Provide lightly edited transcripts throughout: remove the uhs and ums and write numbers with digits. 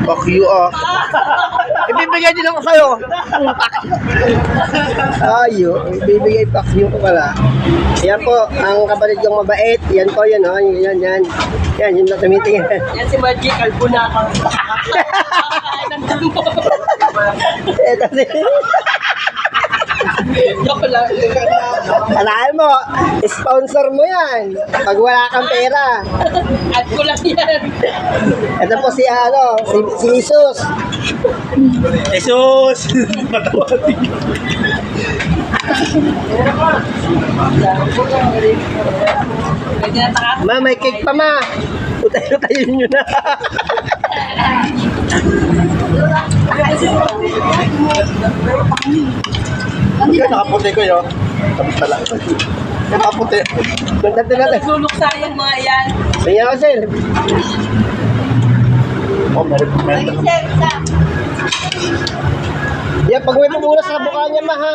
Fuck you ah. Ibibigay din ako sa'yo. Ayo, ibibigay fuck you ko pala. Yan po, ang kapatid kong mabait. Yan po, yan o. Yan. Yan, yun na tumitingin. Yan si Magic Albuna. Ito si... Joke lang. Alaan mo, sponsor mo yan. Pag wala kang pera. At ko lang yan. Ito po si si Jesus. Jesus! Matawating. Ma, may cake pa ma. Utayin nyo na. Ikaw nakaputi ko yun. Tapos tala. Nakaputi. Kontaktin natin. Sulok sayang mga yan. Tingnan ko sir. Oh, meron. Yan, pag may pupula sa mukha niya ma ha.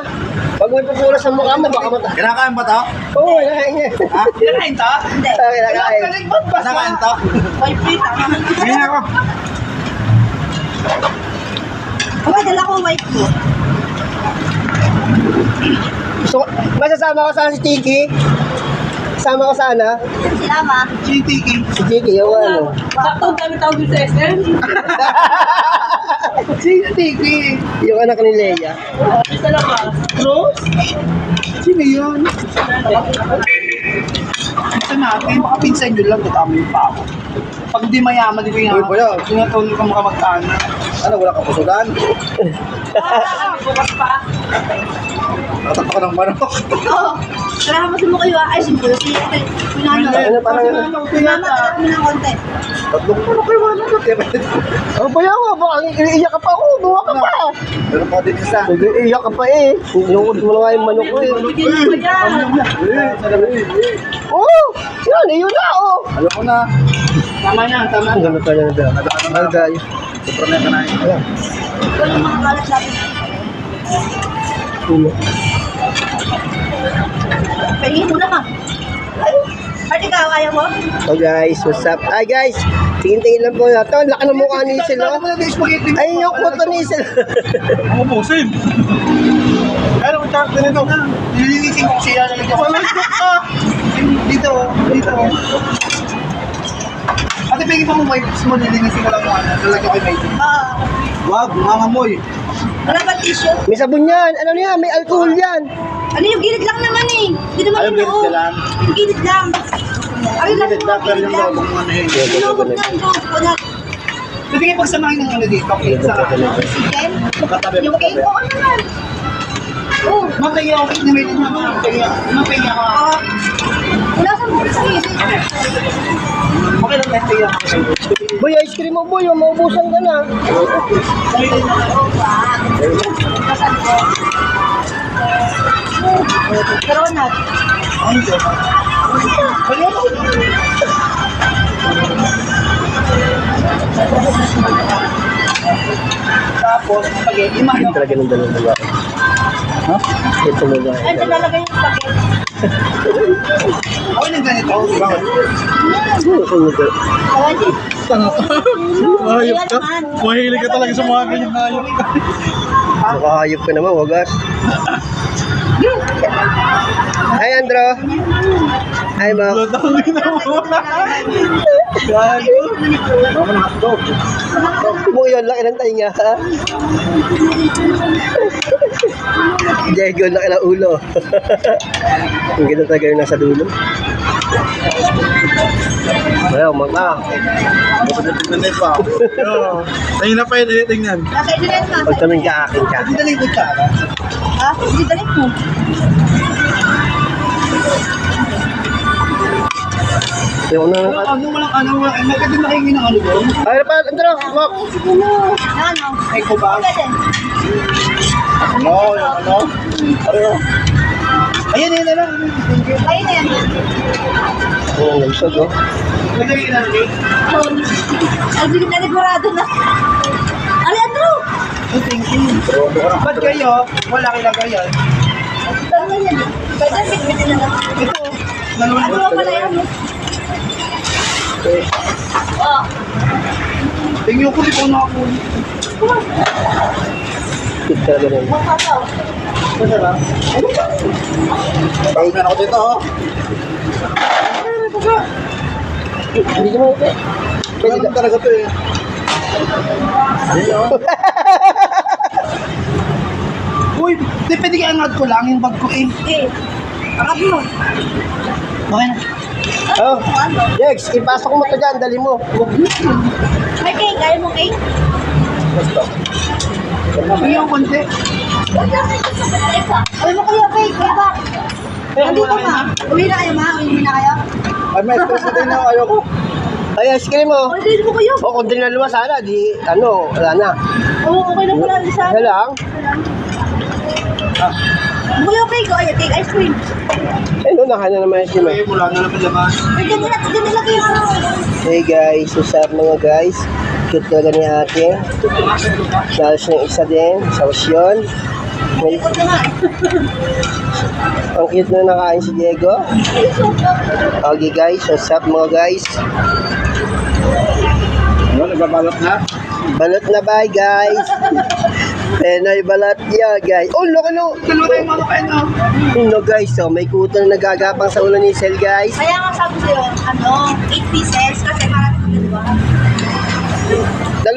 Pag may pupula sa mukha mo, baka mata. Kinakain ba to? Oo, nakain niya. Ha? Kinakain to? Hindi. Kinakain. Kinakain to? May pita. Sige na ako. Okay, dala ko white ko. So, masasama ko sana si Tiki. Sama ko sana. Sila ma. Chitiki. Si Tiki, yung ano. Sakto kami tawag sa SM. Si Tiki. Yung anak ni Leia. Sa labas. Rose? Sino yun? Isa natin, baka pinsan nyo lang, tatami pa ako. Pag di mayaman, di ko yung Uy, boyo. Tinatulog ka mga magkano. Ano, wala ka pusugan? Bukas pa. Tatak ko ng manok. Oo. Kailangan mo sumukayo ay simple. Pinano. Ano, parang... Mama, mo ng konti. Tatlong manok kayo, manok. Ano ba yan? Baka iiyak ka pa ako. Buwa ka pa. Pero pa din isa. Iiyak ka pa eh. Inuod mo na nga yung manok ko eh. Bigyan mo yan. Oo! Yan, yun na oh! Alam ko na. Tama na, tama Ang ganda tayo na. Ang guys. Sobrang na kanain. Ayan. Ito yung mga kalat natin. Ulo. Pahingin mo na ma. At ikaw, ayaw mo? So guys, what's up? Hi guys! Tingin-tingin lang po natin. Laki ng mukha ni Isel oh. Ayun yung kuto ni Isel. Ako po, same. Ano ko character nito? Nililisin ko siya. Walang ka! Dito, dito. Ate, pwede pa mo wipes mo, nililisin ko lang mo. Lalagyan ko yung wipes. Wag, mangamoy. Wala ba tissue? May sabon yan. Ano yan? May alcohol yan. Ano yung gilid lang naman eh. Hindi naman Ayun, yung gilid loob. ka lang. Yung gilid lang. Ayun lang Gilid lang, pero yung loob mo ano yun. Yung loob na yung loob ko na. Pwede kayo pagsamahin ng ano dito. Okay, sa Chicken. magkatabi. Yung cake ko ano naman. Oh. Mapingi ako, namilit na mga mapingi ako. Wala sa mga sa gilid. Okay lang, mapingi ako. Boy, ice cream mo boy. Maubusan ka na. Pero na. Ano yun? Ano yun? Tapos, spaghetti, manok. Talaga ng dalawang babae. Ha? Ito mo ba? Ay, lalagay yung spaghetti. Okay lang ganito. Bakit? Kawali. Mahayop ka? Mahilig ka talaga sa mga ganyang hayop ka. Makahayop ka naman, wagas. Hi, Andro. Hi, Ma. Latawin na mo. Gago. Mama na hotdog. Mo yun, laki ng tainga, ha? Diego, laki ng ulo. Ang ganda talaga yung nasa dulo. Ayaw, maka. Tingnan pa. Ayun na pa yun, tingnan. Nasa internet ka. Pag tanong ka, akin ka. Hindi na yung kutsara. Ha? Hindi dalik mo. Yung na Magkakit nakingi ng ano doon? Ay, pa, Andro, Mok. Ano? Ay, ko ba? Pwede. Ano, yung ano? Ano? Ayan, ayan na lang. Ayun na yan. Oo, nagusog, oh. Lagay na lang. Ang bigit na nagurado na. Alejandro! Oh, thank you. Ba't kayo? Wala kilagay yan. Ano yan? Pwede, bigit na lang. Ito, Ano nalulunod mo pala yan? Oh. Tingnan Tingin ko, di ko nakakulit. Cute talaga na yun. Masarap. Pagod na ako dito, oh. Hindi naman ito. Pwede Ganun talaga to eh. Uy, di pwede kaya angat ko lang yung bag ko eh. Eh, akap mo. Okay na. Oh, Jex, ipasok mo ito dyan, dali mo. May cake, kaya mo cake? Hindi yung konti. Ay mo kayo cake, kaya ba? Nandito ma. Uwi na kayo ma, uwi na kayo. Ay, may espresso din ako. Ayoko. Ay, ice cream mo. Uwi mo kayo. O, kung di na lumas sana, di, ano, wala na. Oo, okay na pala isa. Ano lang? Kuya cake, ay cake ice cream. Eh, no, nakain na naman ice cream eh. Ay, mula na naman laman. Ay, dyan nila kayo ano. Hey guys, what's up mga guys? Cute talaga ni ate. Nalos ng isa din, sa osyon. May, Ikot naman. ang cute na nakain si Diego. Okay guys, what's up mga guys? Ano, nagbabalot na? Balot na bye guys. Penoy balat niya guys. Oh, loko no. Dalawa tayong mga peno. No guys, so may kuto na nagagapang sa ulo ni Sel guys. Kaya nga sabi sa'yo, ano, 8 pieces kasi para di ba?